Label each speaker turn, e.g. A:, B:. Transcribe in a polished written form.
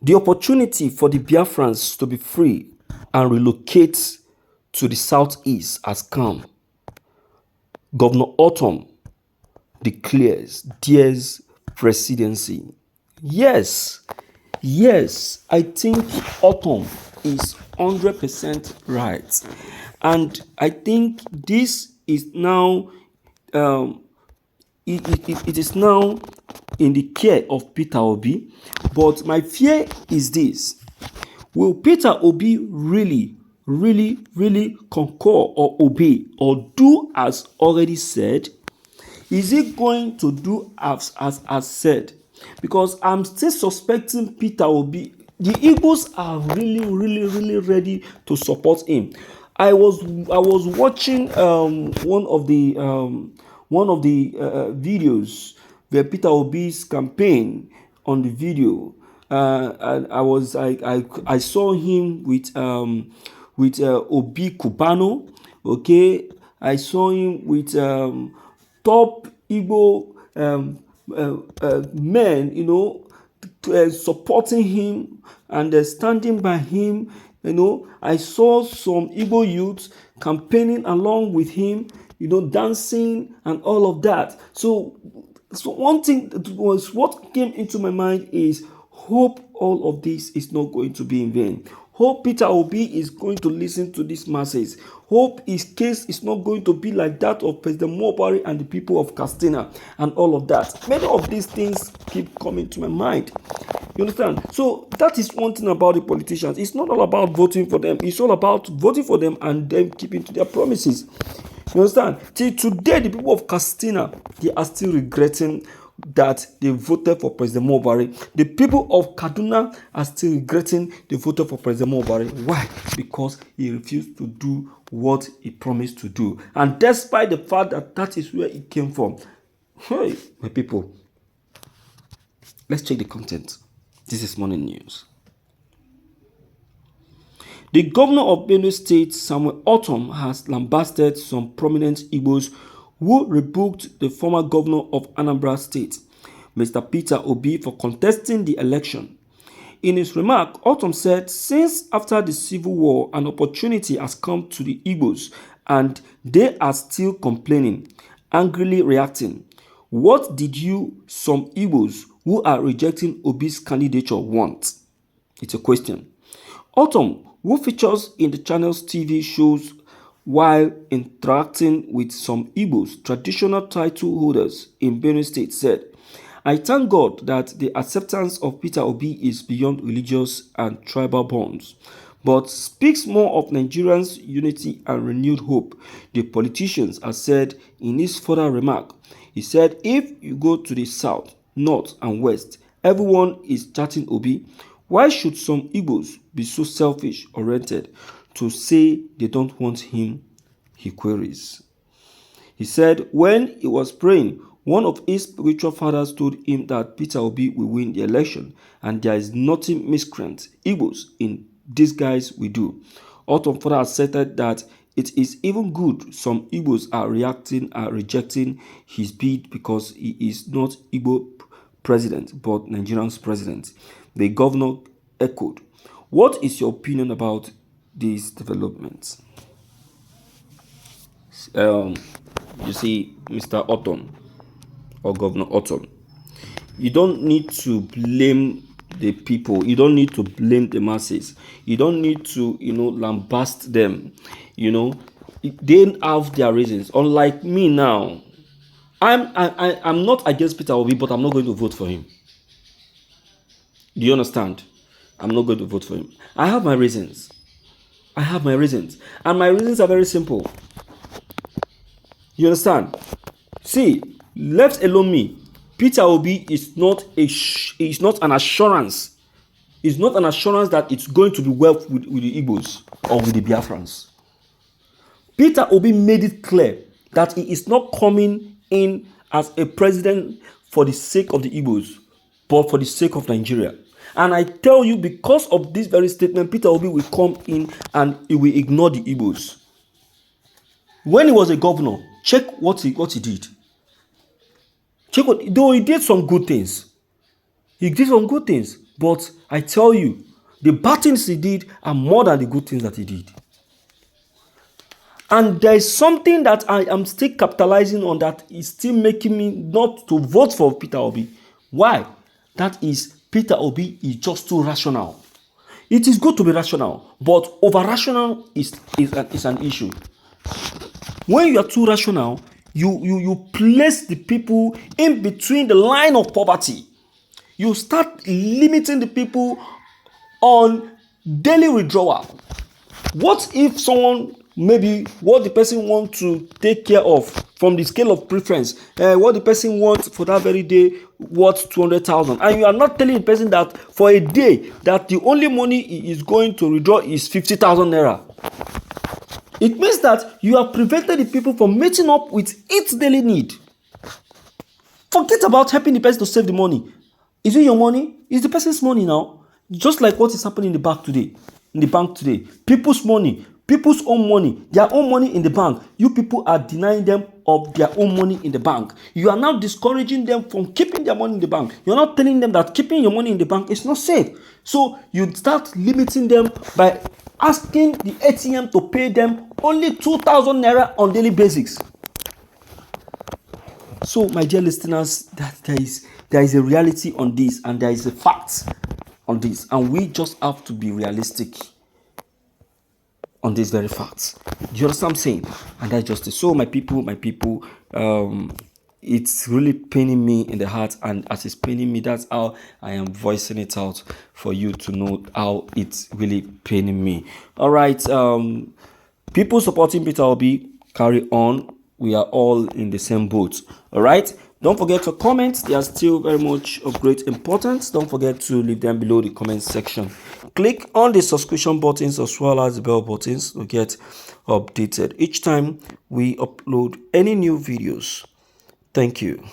A: The opportunity for the Biafrans to be free and relocate to the southeast has come. Governor Ortom declares Därés presidency. Yes, I think Ortom is 100% right. And I think this is now, it is now in the care of Peter Obi. But my fear is this: will Peter Obi really concur or obey or do as already said? Is he going to do as said? Because I'm still suspecting Peter Obi. The Igbos are really ready to support him. I was watching one of the videos where Peter Obi's campaign on the video. And I saw him with Obi Cubano. Okay, I saw him with top Igbo men, supporting him and standing by him. I saw some Igbo youths campaigning along with him, dancing and all of that. So one thing that was what came into my mind is hope all of this is not going to be in vain. Hope Peter Obi is going to listen to these masses. Hope his case is not going to be like that of President Mobari and the people of Castina and all of that. Many of these things keep coming to my mind. You understand? So that is one thing about the politicians. It's not all about voting for them. It's all about voting for them and them keeping to their promises. You understand? Till today, the people of Castina, they are still regretting that they voted for President Mobari. The people of Kaduna are still regretting they voted for President Mobari. Why? Because he refused to do what he promised to do. And despite the fact that that is where he came from. Hey, my people, let's check the content. This is morning news. The governor of Benue State, Samuel Ortom, has lambasted some prominent Igbos who rebuked the former governor of Anambra State, Mr. Peter Obi, for contesting the election. In his remark, Ortom said, since after the civil war, an opportunity has come to the Igbos and they are still complaining, angrily reacting. What did you, some Igbos who are rejecting Obi's candidature, want? It's a question. Ortom, who features in the channel's TV shows while interacting with some Igbos, traditional title holders in Benue State, said, I thank God that the acceptance of Peter Obi is beyond religious and tribal bonds, but speaks more of Nigerians' unity and renewed hope, the politicians have said in his further remark. He said, if you go to the south, north and west, everyone is chatting Obi. Why should some Igbos be so selfish-oriented to say they don't want him, he queries. He said when he was praying, one of his spiritual fathers told him that Peter Obi will win the election and there is nothing miscreant Igbos in disguise will do. Ortom further asserted that it is even good some Igbos are rejecting his bid because he is not Igbo president but Nigerian's president. The governor echoed, what is your opinion about these developments? You see, Mr. Ortom or Governor Ortom, you don't need to blame the people. You don't need to blame the masses. You don't need to, lambast them. They have their reasons. Unlike me now, I'm not against Peter Obi, but I'm not going to vote for him. Do you understand? I'm not going to vote for him. I have my reasons. And my reasons are very simple. You understand? See, left alone me, Peter Obi is not an assurance. It's not an assurance that it's going to be well with the Igbos or with the Biafrans. Peter Obi made it clear that he is not coming in as a president for the sake of the Igbos, but for the sake of Nigeria. And I tell you, because of this very statement, Peter Obi will come in and he will ignore the Igbos. When he was a governor, check what he did. Though he did some good things. But I tell you, the bad things he did are more than the good things that he did. And there is something that I am still capitalizing on that is still making me not to vote for Peter Obi. Why? That is, Peter Obi is just too rational. It is good to be rational, but over-rational is an issue. When you are too rational, you place the people in between the line of poverty. You start limiting the people on daily withdrawal. What if someone, maybe what the person wants to take care of from the scale of preference, what the person wants for that very day worth 200,000, and you are not telling the person that for a day that the only money he is going to withdraw is 50,000 naira. It means that you have prevented the people from meeting up with its daily need. Forget about helping the person to save the money. Is it your money? It's the person's money now. Just like what is happening in the bank today. People's money, people's own money, their own money in the bank. You people are denying them of their own money in the bank. You are now discouraging them from keeping their money in the bank. You're not telling them that keeping your money in the bank is not safe. So you start limiting them by asking the ATM to pay them only 2,000 naira on daily basis. So, my dear listeners, that there is a reality on this, and there is a fact on this, and we just have to be realistic on this very fact. Do you understand what I'm saying? And that's just it. So, my people, it's really paining me in the heart, and as it's paining me, that's how I am voicing it out for you to know how it's really paining me. All right, people supporting Peter Obi, carry on. We are all in the same boat. All right, don't forget to comment. They are still very much of great importance. Don't forget to leave them below the comment section. Click on the subscription buttons as well as the bell buttons to get updated each time we upload any new videos. Thank you.